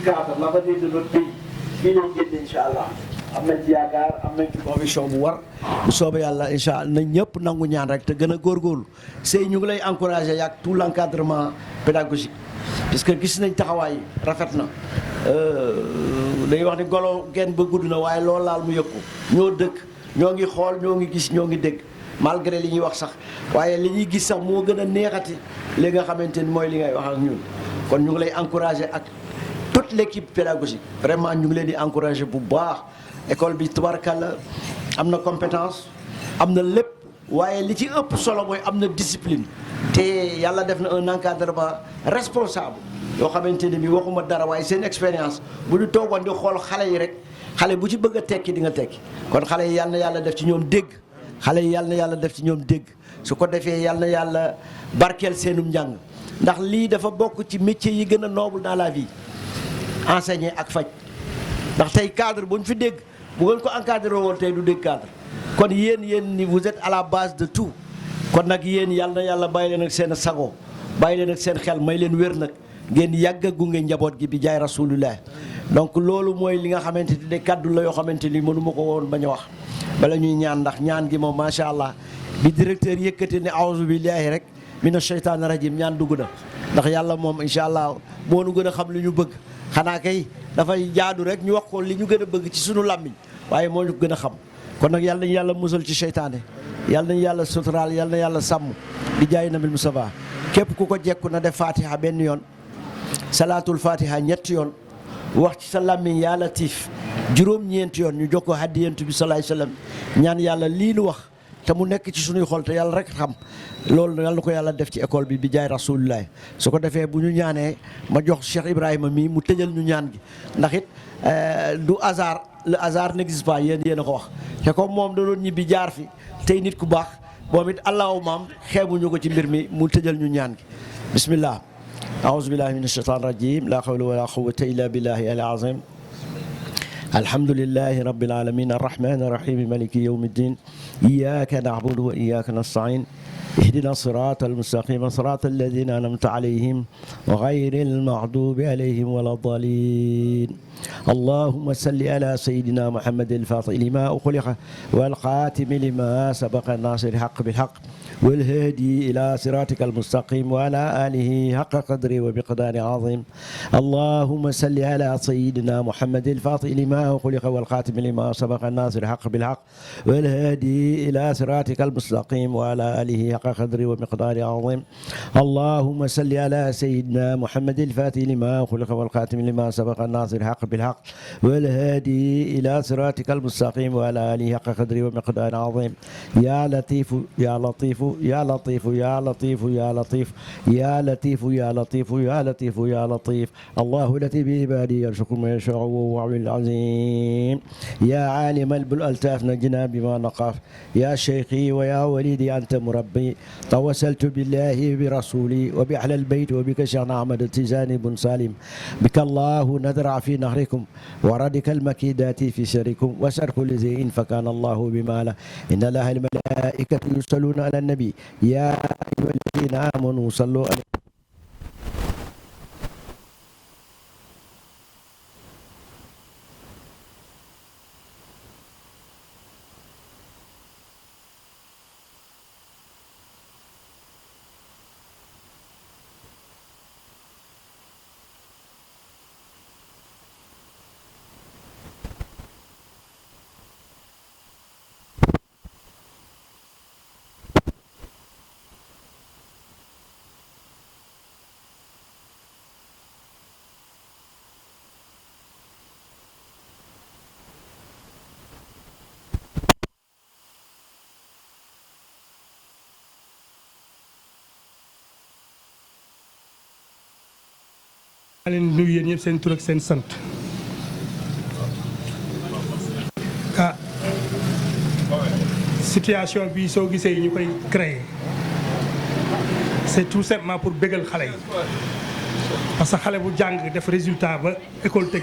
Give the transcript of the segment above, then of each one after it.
cadre l'avenir de notre pays fii lañ génn incha allah am nañ ci yaakaar am nañ ci conviction bu war bu soobee yàlla incha allah nañ ñëpp nangu ñaan rek te gën a góorgóorlu sëy ñu ngi lay encouragé yaag tout l' encadrement pédagogique parce que gis nañ taxawaay rafet na dañuy wax ni golo genn ba gudd na waaye loolu laal mu yëkku ñoo dëkk ñoo ngi xool ñoo ngi gis ñoo ngi dégg malgré li ñuy wax sax waaye li ñuy gis sax moo gën a neexati li nga xamante ni mooy li ngay wax ak ñun kon ñu ngi lay encouragé ak toute l' équipe pédagogique vraiment ñu ngi leen di encouragé bu baax école bi tubarkalla am na compétence am na lépp waaye li ci ëpp solo mooy am na discipline te yàlla def na un encadrement responsable yoo xamante ne bi waxuma dara waaye seen expérience bu ñu toogoon di xool xale yi rek xale bu ci bëgg a tekki di nga tekki kon xale yi yàlla na yàlla def ci ñoom dégg xale yi yàlla na yàlla def ci ñoom dégg su ko defee yàlla na yàlla barkeel seenum njàng ndax lii dafa bokk ci métier yi gën a noble dans la vie enseigner ak faj ndax tey cadre bu ñu fi dégg bu ngeen ko encadré woon tey du dégg cadre kon yéen ni vous êtes à la base de tout kon nag yéen yàlla na yàlla bàyyi leen ak seen sago bàyyi leen ak seen xel may leen wér nag ngeen yàgg a gunge njaboot gi bi jaay rasulullah donc loolu mooy li nga xamante ni kaddu la yoo xamante ni mënu ma ko woon bañ a wax bala ñuy ñaan ndax ñaan gi moom macha allah bi directeur yëkkati ne aouzu billahi rek mina sheytaani rajim ñaan dugg na ndax yàlla moom incha allah moo nu gën a xam li ñu bëgg xanaa kay dafay jaadu rek ñu wax ko li ñu gën a bëgg ci sunu làmmiñ waaye moo ñu gën a xam kon nag yàlla nañu yàlla musal ci seytaane yàlla nañu yàlla suturaal yàlla na yàlla sàmm di jaay nabil Mustafa képp ku ko jekku na def fatiha benn yoon salaatul fatiha ñetti yoon wax ci sa làmmiñ yaa latif juróom-ñeenti yoon ñu jox ko hadiyantu bi salaay salaam ñaan yàlla lii nu wax te mu nekk ci suñuy xol te yàlla rek xam loolu yàlla na ko yàlla def ci école bi jaay rasulullah su ko defee bu ñu ñaanee ma jox Cheikh Ibrahima mii mu tëjal ñu ñaan gi ndax it du hasard le hasard n'existe pas yéen a ko wax te comme moom da doon ñibbi jaar fi tey nit ku baax moom it allahumma xeebuñu ko ci mbir mi mu tëjal ñu ñaan gi bismillah aouzu billahi min ashaitan rajim la hawla wala quwwata illa billahi al azim alhamdulillahi rabbil alamin arrahmani arrahim maliki yawmi ddin iyyaka na'budu wa iyyaka nasta'in اهدنا الصراط المستقيم صراط الذين أنعمت عليهم غير المغضوب عليهم ولا الضالين اللهم صل على سيدنا محمد الفاتح لما أغلق والخاتم لما سبق الناصر الحق بالحق والهادي إلى صراطك المستقيم وعلى آله حق قدره وبقدار عظيم اللهم صل على سيدنا محمد الفاتح لما أغلق والخاتم لما سبق الناصر الحق بالحق والهادي إلى صراطك المستقيم وعلى آله حق قدره ومقدار عظيم اللهم صل على سيدنا محمد الفاتح لما خلق والخاتم لما سبق الناصر الحق بالحق والهادي إلى صراطك المستقيم وعلى آله حق قدره ومقدار عظيم يا لطيف يا لطيف يا لطيف يا لطيف يا لطيف يا لطيف يا لطيف يا لطيف يا لطيف الله لطيف بعباده يرزق من يشاء وهو العظيم يا عالم الألتاف نجنا بما نخاف يا شيخي ويا وليدي أنت مربي توسلت بالله برسولي وبأهل البيت وبك شيخنا أحمد التجاني بن سالم بك الله نذرع في نهركم وردك المكيدات في شركم وشر كل ذي فكان الله بما له إن الله الملائكة يصلون على النبي يا أيها الذين آمنوا صلوا عليه maa leen nuyu yéen ñëpp seen tur ak seen sant situation bi soo gisee ñu koy créer c'est tout simplement pour bégal xale yi parce que xale bu jàng def résultat ba école tëj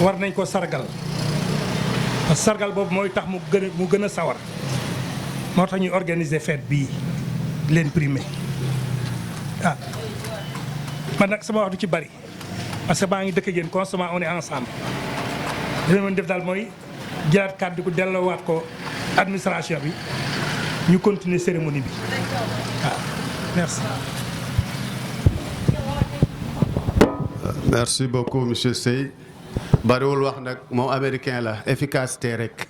war nañ ko sargal parce que sargal boobu mooy tax mu gën a sawar moo tax ñu organiser fête bii leen primé man nag sama wax du ci bari parce que baa ngi dëkk yéen constamment on est ensemble li ma mën def daal mooy jëlaat kàddu ko delloowaat ko administration bi ñu continuer cérémonie bi waaw merci. Merci beaucoup monsieur Sey bariwul wax nag moom américain la efficacité rek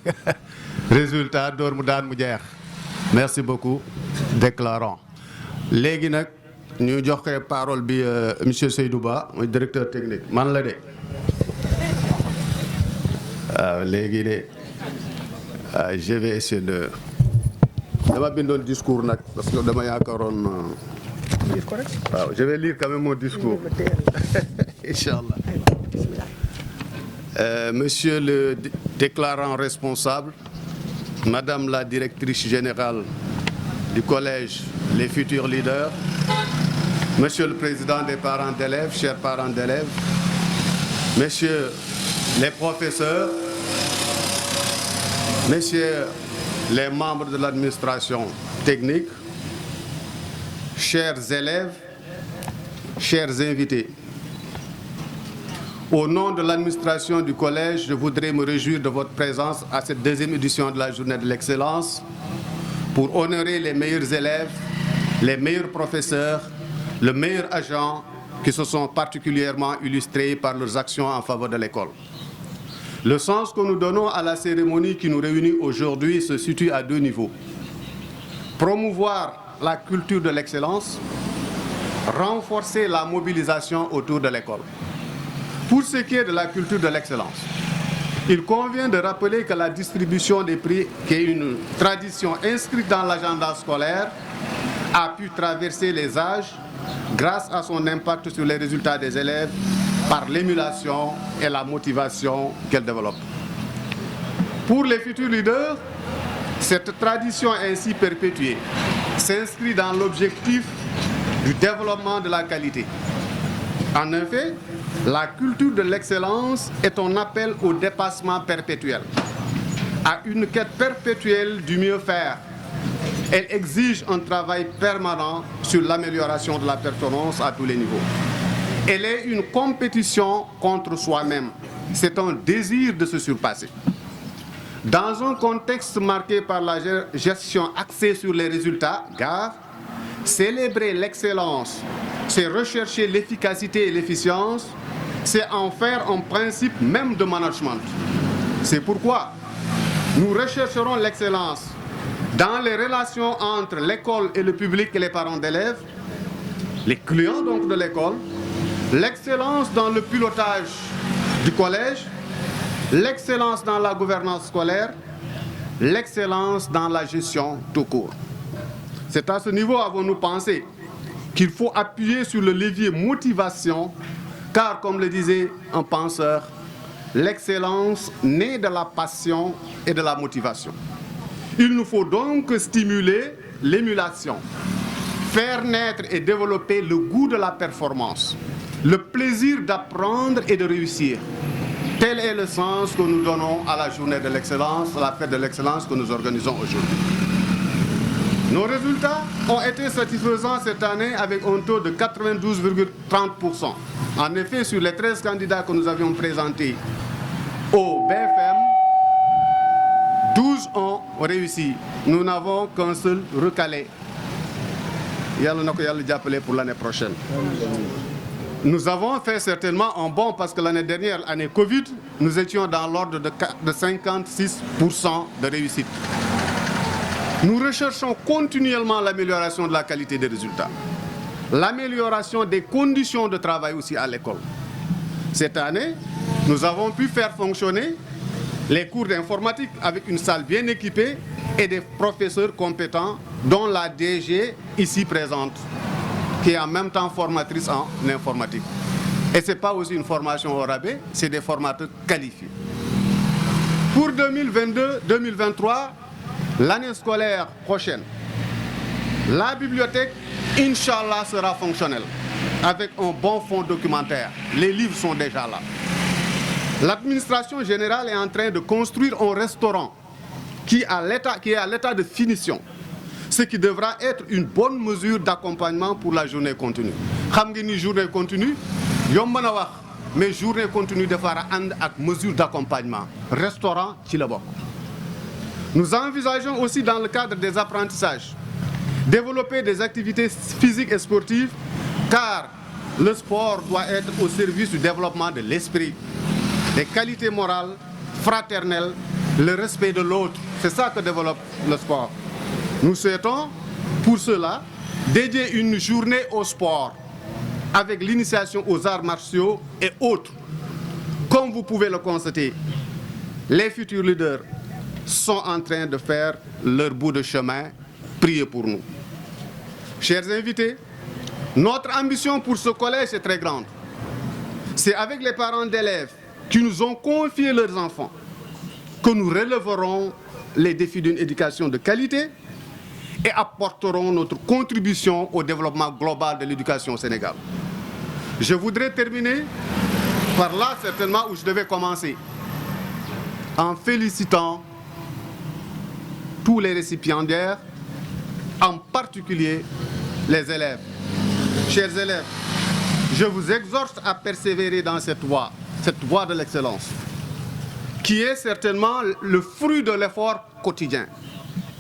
résultat door mu daan mu jeex merci beaucoup déclarant léegi nag ñu jox ko parole bi monsieur Seydou Ba mooy directeur technique man la de waaw léegi de je vais essayer de dama bindoon discours nag parce que dama yaakaaroon waaw je vais lire quand même mon discours Inch'Allah. Monsieur le déclarant responsable, Madame la directrice générale du collège Les Futurs Leaders, Monsieur le président des parents d'élèves, chers parents d'élèves, Messieurs les professeurs, Messieurs les membres de l'administration technique, chers élèves, chers invités. Au nom de l'administration du collège, je voudrais me réjouir de votre présence à cette deuxième édition de la Journée de l'Excellence pour honorer les meilleurs élèves, les meilleurs professeurs, les meilleurs agents qui se sont particulièrement illustrés par leurs actions en faveur de l'école. Le sens que nous donnons à la cérémonie qui nous réunit aujourd'hui se situe à deux niveaux. Promouvoir la culture de l'excellence, renforcer la mobilisation autour de l'école. Pour ce qui est de la culture de l'excellence, il convient de rappeler que la distribution des prix, qui est une tradition inscrite dans l'agenda scolaire, a pu traverser les âges grâce à son impact sur les résultats des élèves par l'émulation et la motivation qu'elle développe. Pour les futurs leaders, cette tradition ainsi perpétuée s'inscrit dans l'objectif du développement de la qualité. En effet, la culture de l'excellence est un appel au dépassement perpétuel, à une quête perpétuelle du mieux faire. Elle exige un travail permanent sur l'amélioration de la performance à tous les niveaux. Elle est une compétition contre soi-même. C'est un désir de se surpasser. Dans un contexte marqué par la gestion axée sur les résultats, car célébrer l'excellence, c'est rechercher l'efficacité et l'efficience, c'est en faire un principe même de management. C'est pourquoi nous rechercherons l'excellence dans les relations entre l'école et le public et les parents d'élèves, les clients donc de l'école, l'excellence dans le pilotage du collège, l'excellence dans la gouvernance scolaire, l'excellence dans la gestion tout court. C'est à ce niveau, avons-nous pensé, qu'il faut appuyer sur le levier motivation, car comme le disait un penseur, l'excellence naît de la passion et de la motivation. Il nous faut donc stimuler l'émulation, faire naître et développer le goût de la performance, le plaisir d'apprendre et de réussir. Tel est le sens que nous donnons à la journée de l'excellence, à la fête de l'excellence que nous organisons aujourd'hui. Nos résultats ont été satisfaisants cette année avec un taux de 92,30%. En effet, sur les 13 candidats que nous avions présentés au BFM, 12 ont réussi. Nous n'avons qu'un seul recalé. Yalla nako yalla jappelé pour l'année prochaine. Nous avons fait certainement un bond parce que l'année dernière, année Covid, nous étions dans l'ordre de 56% de réussite. Nous recherchons continuellement l'amélioration de la qualité des résultats, l'amélioration des conditions de travail aussi à l'école. Cette année, nous avons pu faire fonctionner les cours d'informatique avec une salle bien équipée et des professeurs compétents, dont la DG ici présente, qui est en même temps formatrice en informatique. Et ce n'est pas aussi une formation au rabais, c'est des formateurs qualifiés. Pour 2022-2023, l'année scolaire prochaine, la bibliothèque, Inch'Allah, sera fonctionnelle avec un bon fonds documentaire. Les livres sont déjà là. L'administration générale est en train de construire un restaurant qui est à l'état de finition, ce qui devra être une bonne mesure d'accompagnement pour la journée continue. Xam ngeen ni journée continue yomb na wax mais journée continue de faire ànd ak mesure d'accompagnement restaurant ci la bokk. Nous envisageons aussi dans le cadre des apprentissages développer des activités physiques et sportives car le sport doit être au service du développement de l'esprit, des qualités morales, fraternelles, le respect de l'autre. C'est ça que développe le sport. Nous souhaitons pour cela dédier une journée au sport avec l'initiation aux arts martiaux et autres. Comme vous pouvez le constater, les futurs leaders sont en train de faire leur bout de chemin. Priez pour nous. Chers invités, notre ambition pour ce collège est très grande. C'est avec les parents d'élèves qui nous ont confié leurs enfants que nous relèverons les défis d'une éducation de qualité et apporterons notre contribution au développement global de l'éducation au Sénégal. Je voudrais terminer par là, certainement, où je devais commencer, en félicitant tous les récipiendaires, en particulier les élèves. Chers élèves, je vous exhorte à persévérer dans cette voie de l'excellence, qui est certainement le fruit de l'effort quotidien.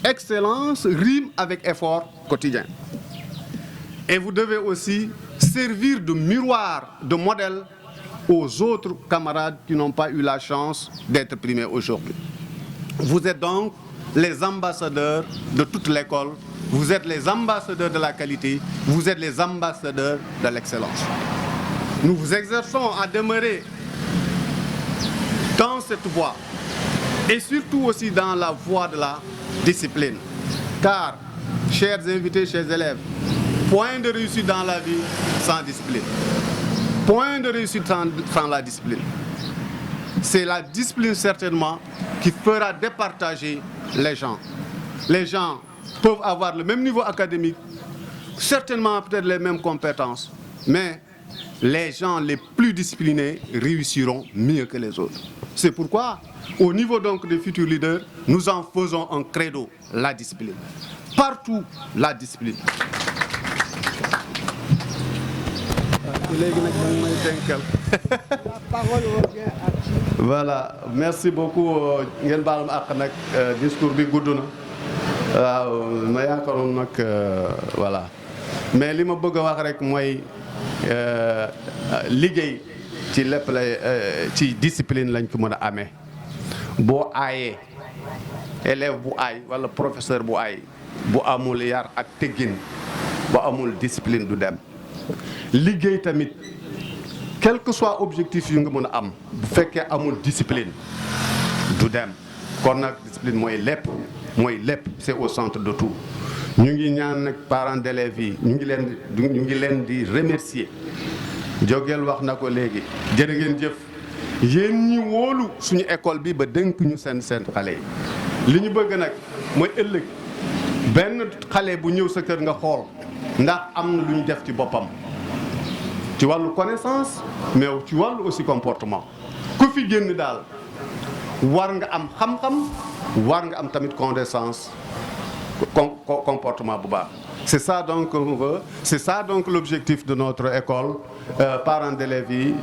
Excellence rime avec effort quotidien. Et vous devez aussi servir de miroir, de modèle aux autres camarades qui n'ont pas eu la chance d'être primés aujourd'hui. Vous êtes donc les ambassadeurs de toute l'école, vous êtes les ambassadeurs de la qualité, vous êtes les ambassadeurs de l'excellence. Nous vous exerçons à demeurer dans cette voie et surtout aussi dans la voie de la discipline. Car, chers invités, chers élèves, point de réussite dans la vie sans discipline. Point de réussite sans la discipline. C'est la discipline certainement qui fera départager les gens. Les gens peuvent avoir le même niveau académique, certainement peut-être les mêmes compétences, mais les gens les plus disciplinés réussiront mieux que les autres. C'est pourquoi, au niveau donc des futurs leaders, nous en faisons un credo, la discipline. Partout, la discipline. Voilà, merci beaucoup. Ngeen baal ma àq nag discours bi gudd na waaw ma yaakaaroon nag voilà mais li ma bëgg a wax rek mooy liggéey ci lépp lay ci discipline lañ ko mën a amee. Boo aayee élève bu aay wala professeur bu aay bu amul yar ak teggin bu amul discipline du dem. Liggéey tamit quel que soit objectif yu nga mën a am bu fekkee amul discipline du dem kon nag discipline mooy lépp c'est au centre de tout. ñu ngi ñaan nag parents d'élèves yi ñu ngi leen di remercier. Jogel wax na ko léegi jërë ngeen jëf yéen ñi wóolu suñu école bi ba dénk ñu seen xale yi li ñu bëgg nag mooy ëllëg benn xale bu ñëw sa kër nga xool ndax am na lu ñu def ci boppam ci wàllu connaissance mais ci wàllu aussi comportement ku fi génn daal war nga am xam-xam war nga am tamit connaissance comportement bu baax. C'est ça donc qu'on veut, c'est ça donc l'objectif de notre école parents d'élèves yi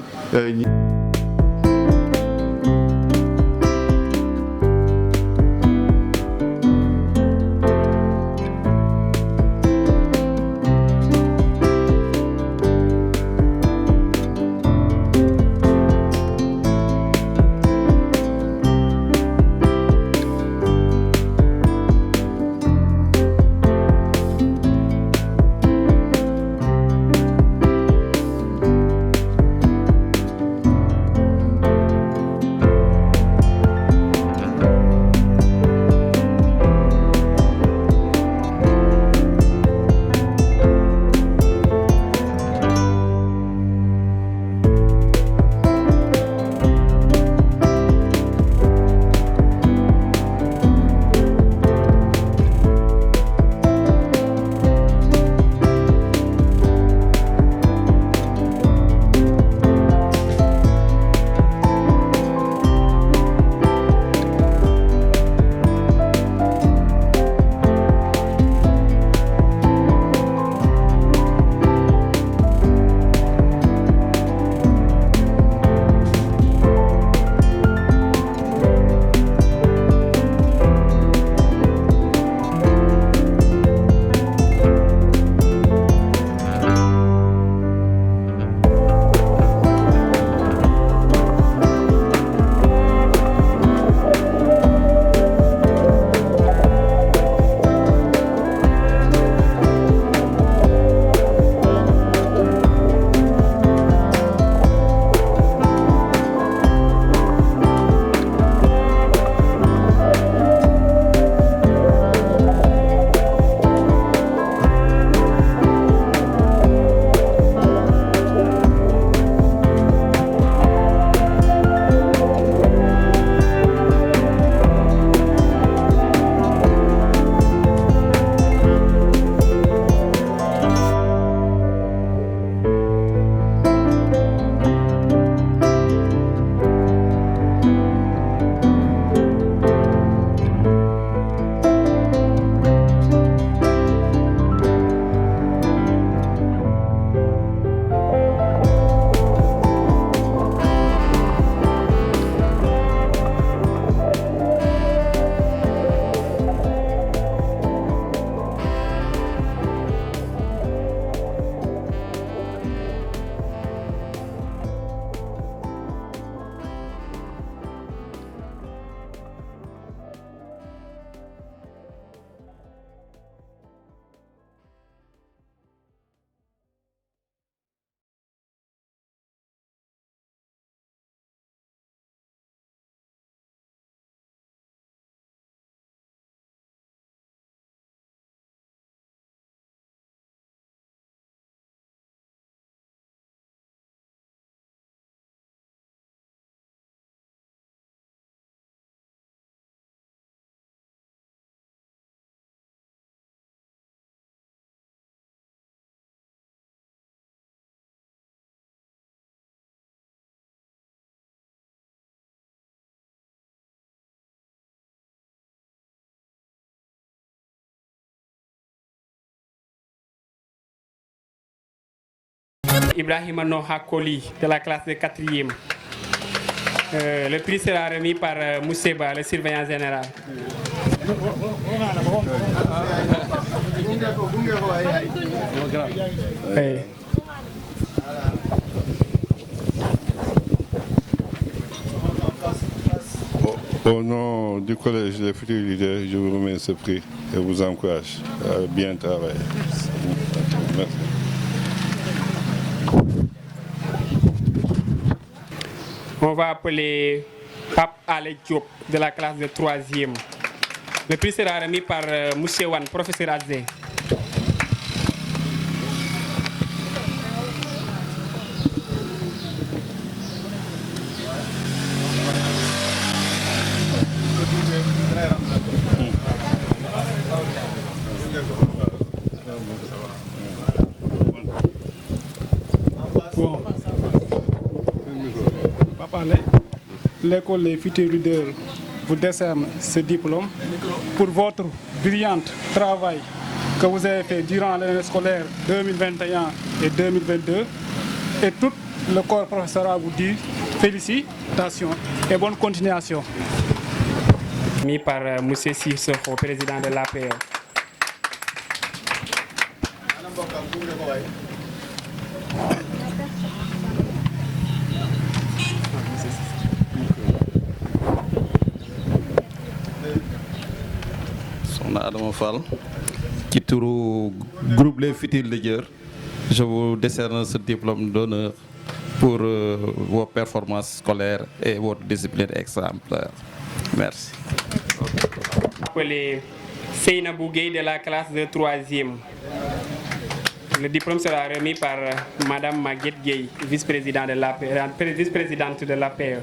Ibrahima Noha Koli de la classe de 4e. Le prix sera remis par Mousseba, le surveillant général. Oui. Au nom du Collège des futurs leaders, je vous remets ce prix et vous encourage à bien travailler. Merci. On va appeler Pape Ale Diop de la classe de 3e. Le prix sera remis par Mouché Wan, professeur Azé. Bon. Papa, l'école Les Futurs Leaders vous décerne ce diplôme pour votre brillant travail que vous avez fait durant l'année scolaire 2021 et 2022. Et tout le corps professoral vous dit félicitations et bonne continuation. Mis par Moussé Sissoko, président de l'APR. Adama Fall ci turu groupe Les Futurs Leaders, je vous décerne ce diplôme d'honneur pour vos performances scolaires et votre discipline exemplaire. Merci. Appelé Seyna Bougué de la classe de 3e. Le diplôme sera remis par Madame Maguette Gueye, vice-présidente de l'APR.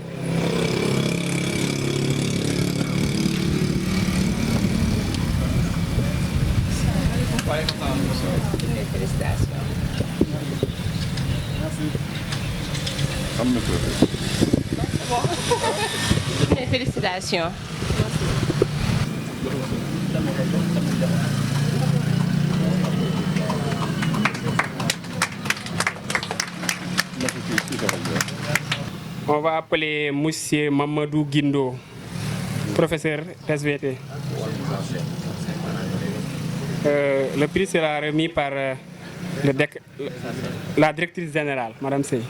Félicitations. On va appeler Monsieur Mamadou Guindo, professeur SVT. Le prix sera remis par la directrice générale, Madame Sey.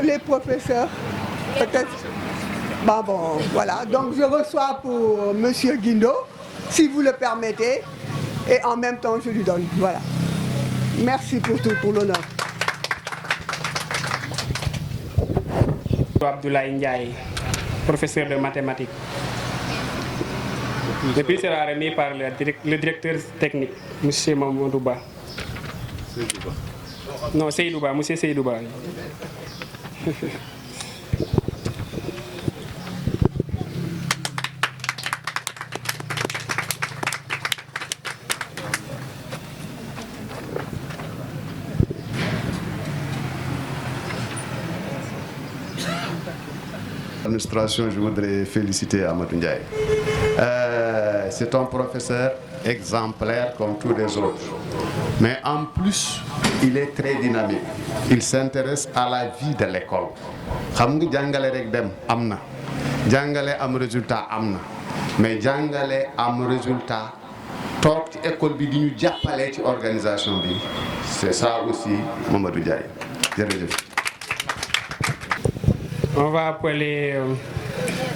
Les professeurs, peut-être. Bon, voilà. Donc je reçois pour Monsieur Guindo, si vous le permettez, et en même temps je lui donne. Voilà. Merci pour tout, pour l'honneur. Abdoulaye Ndiaye, professeur de mathématiques. Le prix sera remis par le directeur technique, M. Mamoudouba. Non, Seydouba, M. Seydouba. L'administration, je voudrais féliciter Amadou Ndiaye. C'est un professeur exemplaire comme tous les autres. Mais en plus, il est très dynamique. Il s'intéresse à la vie de l'école. Xam nga jàngale rek dem am na jàngale am résultat am na mais jàngale am résultat toog ci école bi di ñu jàppale ci organisation bi c'est ça aussi Mamadou Ndiaye jërëjëf. On va appeler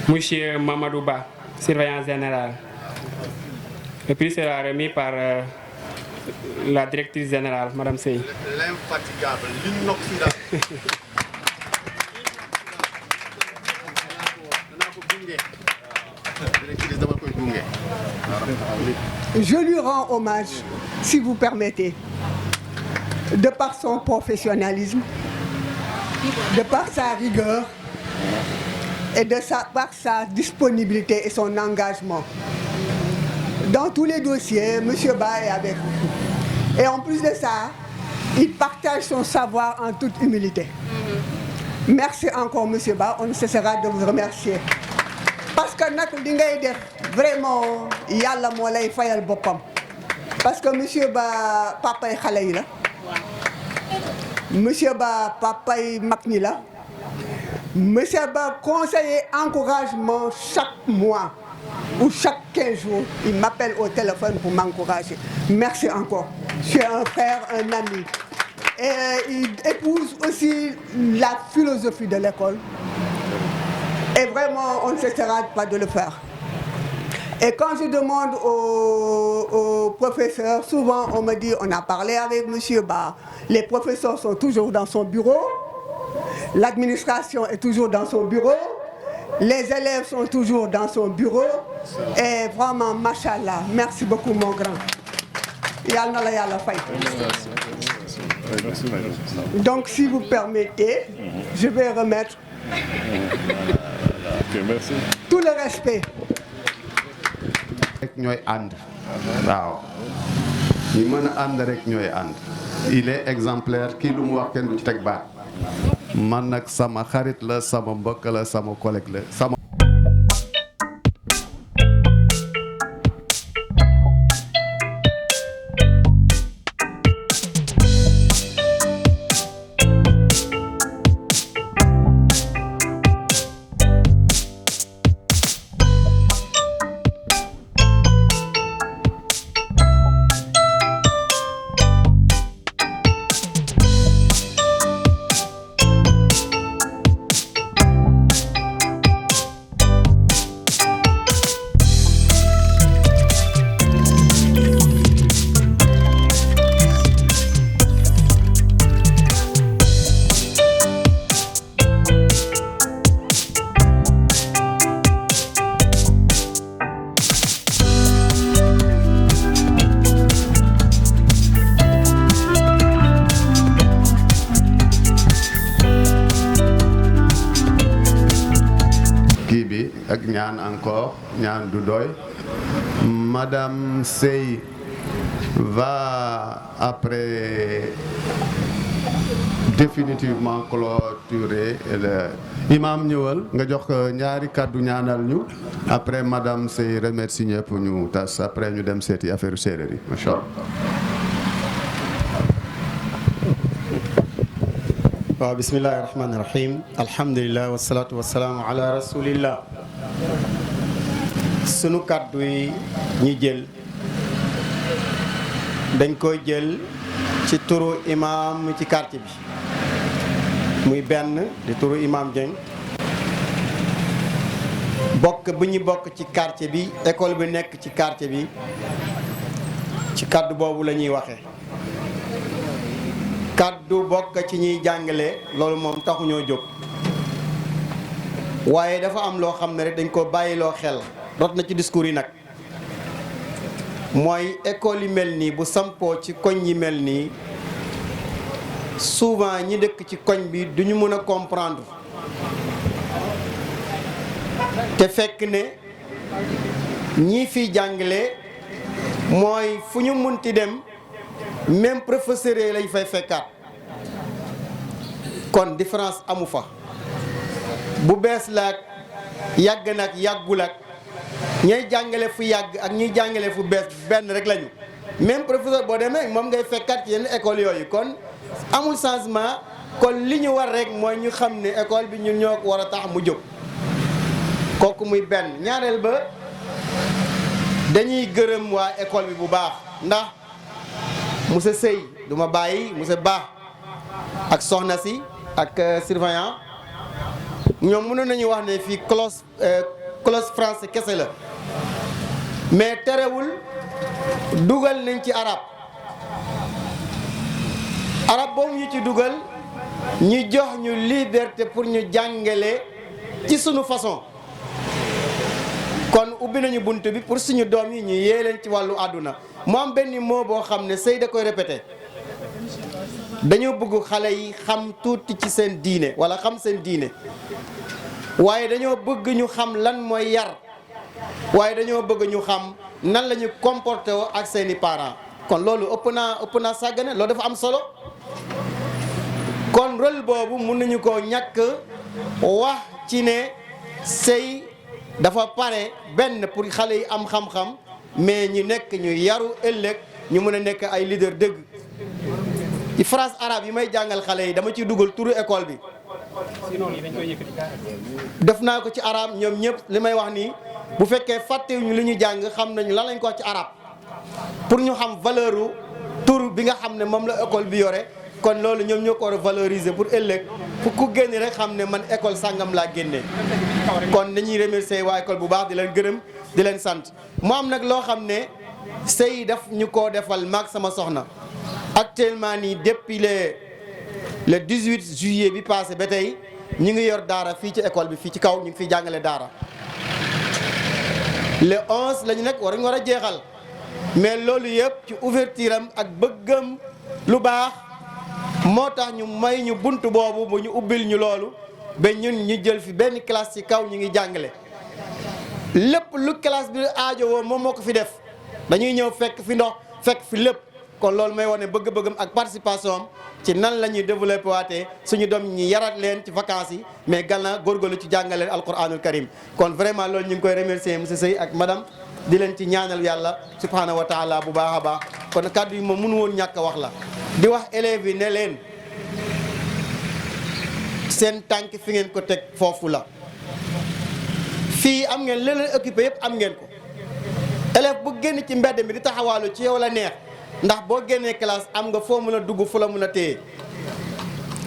M. Mamadou Ba, surveillant général. Le prix sera remis par la directrice générale, Madame Sey. L'infatigable, l'inoxydable. Je lui rends hommage, si vous permettez, de par son professionnalisme, de par sa rigueur et par sa disponibilité et son engagement. Dans tous les dossiers, M. Ba est avec vous. Et en plus de ça, il partage son savoir en toute humilité. Merci encore, M. Ba. On ne cessera de vous remercier. parce que nag li ngay def vraiment yàlla moo lay fayal boppam parce que monsieur Ba papay xale yi la monsieur Ba papay mag ñi la monsieur Ba conseiller encouragement chaque mois ou chaque 15 jours il m'appelle au téléphone pour m'encourager. Merci encore. Je suis un frère, un ami. Et il épouse aussi la philosophie de l'école. Et vraiment, on ne cessera pas de le faire. Et quand je demande aux professeurs, souvent on me dit, on a parlé avec monsieur Ba, les professeurs sont toujours dans son bureau, l'administration est toujours dans son bureau, les élèves sont toujours dans son bureau. Et vraiment, machallah, merci beaucoup mon grand. Yalla la yalla fay. Donc si vous permettez, je vais remettre tout le respect. ñooy ànd waaw ñi mën a ànd rek ñooy ànd il est exemplaire kii lu mu wax kenn du ci teg baat man nag sama xarit la sama mbokk la sama collègue la sama ñaan encore ñaan du doy. Madame Sey va après définitivement clôturer imam ñëwal nga jox ñaari kàddu ñaanal ñu après Madame Sey remercie ñëpp ñu tas après ñu dem seeti affaire séeréer yi macha Allah. waaw bismillahi rahmaani rahim alhamdulilah wasalaatu wasalaamu ala rasulillah. sunu kàddu yi ñi jël dañ koy jël ci turu imam ci quartier bi muy benn di turu imam Dieng bokk bu ñu bokk ci quartier bi école bi nekk ci quartier bi ci kàddu boobu la ñuy waxee. kàddu bokk ci ñuy jàngale loolu moom taxuñoo jóg waaye dafa am loo xam ne rek dañ ko bàyyiloo xel rot na ci discours yi nag mooy école yi mel nii bu sampoo ci koñ yi mel nii souvent ñi dëkk ci koñ bi duñu mën a comprendre te fekk ne ñii fiy jàngale mooy fu ñu munti dem même professeur yi lañ fay fekkaat kon différence amu fa bu bees la ak yàgg nag yàggul ak ñay jàngale fu yàgg ak ñuy jàngale fu bees benn rek lañu même professeur boo demee moom ngay fekkaat ci yenn école yooyu kon amul changement kon li ñu war rek mooy ñu xam ne école bi ñun ñoo ko war a tax mu jóg kooku muy benn ñaareel ba dañuy gërëm waa école bi bu baax ndax monsieur Sey du ma bàyyi monsieur Ba ak soxna si ak surveillant ñoom mënoon nañu wax ne fii classe français kese la mais terewul dugal nañ ci arab boobu ñu ci dugal ñu jox ñu liberté pour ñu jàngale ci sunu façon kon ubbi nañu bunt bi pour suñu doom yi ñu yee leen ci wàllu àdduna mu am benn mot boo xam ne Sey da koy répété dañoo bëgg xale yi xam tuuti ci seen diine wala xam seen diine waaye dañoo bëgg ñu xam lan mooy yar waaye dañoo bëgg ñu xam nan la ñu comporté woo ak seeni parents kon loolu ëpp naa sàggane loolu dafa am solo kon rôle boobu mun nañu ko ñàkk wax ci ne Sey dafa pare benn pour xale yi am xam-xam mais ñu nekk ñu yaru ëllëg ñu mën a nekk ay leader dëgg. ci phrase arabe yi may jàngal xale yi dama ciy dugal turu école bi def naa ko ci arabe ñoom ñëpp li may wax nii bu fekkee fàttewuñu li ñu jàng xam nañu lan lañ ko wax ci arabe pour ñu xam valeur u tur bi nga xam ne moom la école bi yore. kon loolu ñoom ñoo ko war a valoriser pour ëllëg fu ku génne rek xam ne man école sàngam laa génnee kon dañuy remercier waa école bu baax di leen gërëm di leen sant mu am nag loo xam ne sëy daf ñu koo defal maag sama soxna actuellement nii depuis le 18 juillet bi passé ba tey ñu ngi yor daara fii ci école bi fii ci kaw ñu ngi fiy jàngale daara le 11 la ñu nekk war a jeexal mais loolu yëpp ci ouverture am ak bëggam lu baax moo tax ñu may ñu bunt boobu bu ñu ubbil ñu loolu ba ñun ñu jël fi benn classe ci kaw ñu ngi jàngale lépp lu classe bi aajowoo moom moo ko fi def dañuy ñëw fekk fi ndox fekk fi lépp kon loolu may wane bëgg-bëggam ak participation am ci nan la ñuy développé waatee suñu doom ñi yarat leen ci vacances yi mais gànnaaw góorgóorlu ci jàngaleen alquranul karim kon vraiment loolu ñu ngi koy remercier monsieur Seye ak madame di leen ci ñaanal yàlla subhanahu wa taala bu baax a baax kon kàddu yi moom mënu woon ñàkk a wax la di wax élèves yi ne leen seen tànk fi ngeen ko teg foofu la fii am ngeen leneen occupé yëpp am ngeen ko élève bu génn ci mbedd mi di taxawaalu ci yow la neex ndax boo génnee classe am nga foo mën a dugg fu la mën a téye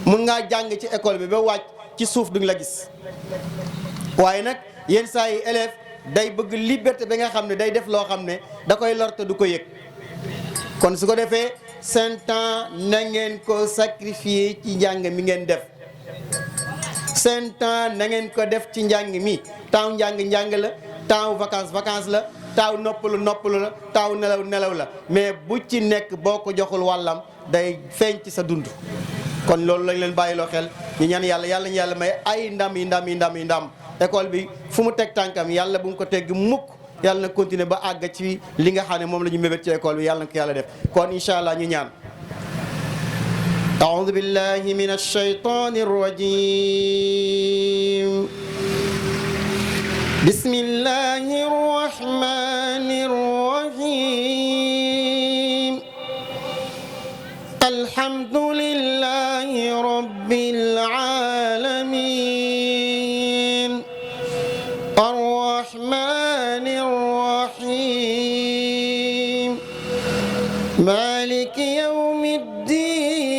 mun ngaa jàng ci école bi ba wàcc ci suuf duñ la gis waaye nag yenn saa yi élève day bëgg liberté ba nga xam ne day def loo xam ne da koy lor te du ko yëg kon su ko defee seen temps na ngeen ko sacrifier ci njàng mi ngeen def seen temps na ngeen ko def ci njàng mi temps njàng la temps vacances la temps noppalu la temps nelaw la mais bu ci nekk boo ko joxul wàllam day feeñ ci sa dund kon loolu lañ leen bàyyiloo xel ñu ñaan yàlla ñu yàlla may ay ndam école bi fu mu teg tànkam yàlla bu mu ko tegg mukk yàlla na continuer ba àgg ci li nga xam ne moom la ñu mébét ci école bi yàlla na ko yàlla def kon incha allah ñu ñaan أعوذ بالله من الشيطان الرجيم بسم الله الرحمن الرحيم الحمد لله رب العالمين الرحمن الرحيم مالك يوم الدين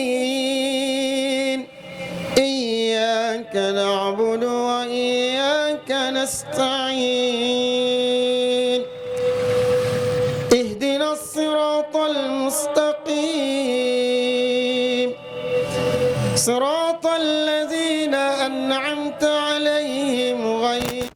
إياك نعبد وإياك نستعين اهدنا الصراط المستقيم صراط الذين أنعمت عليهم غير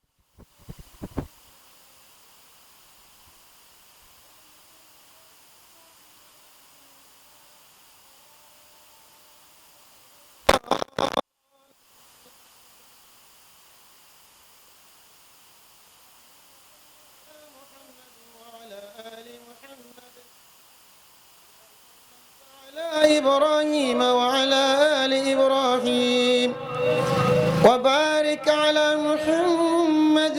إبراهيم وعلى آل إبراهيم وبارك على محمد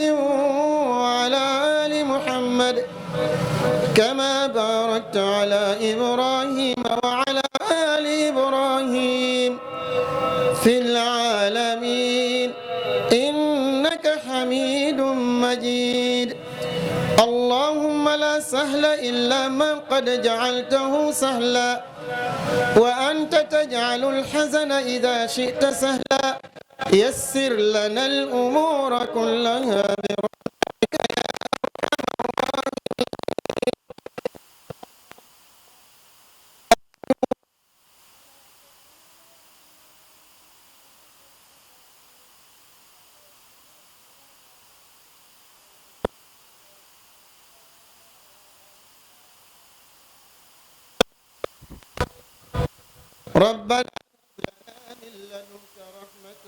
وعلى آل محمد كما باركت على إبراهيم وعلى آل إبراهيم في العالمين إنك حميد مجيد اللهم لا سهل إلا ما قد جعلته سهلا وأنت تجعل الحزن إذا شئت سهلا يسر لنا الأمور كلها برحمتك يا أرحم الراحمين ربنا لنا من لدنك رحمة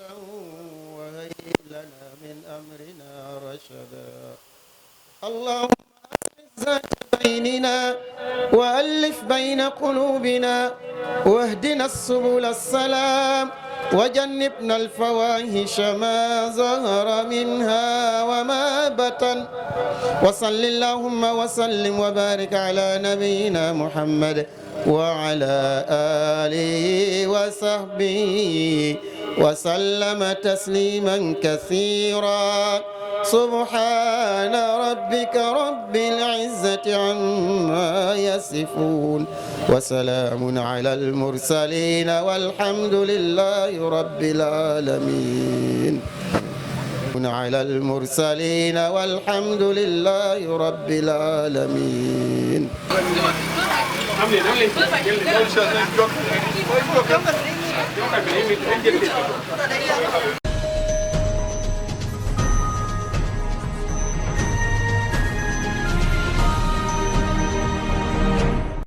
وهيئ لنا من أمرنا رشدا اللهم أعز ديننا وألف بين قلوبنا واهدنا السبل السلام وجنبنا الفواحش ما ظهر منها وما بطن وصل اللهم وسلم وبارك على نبينا محمد وعلى آله وصحبه وسلم تسليما كثيرا سبحان ربك رب العزة عما يصفون وسلام على المرسلين والحمد لله رب العالمين على المرسلين والحمد لله رب العالمين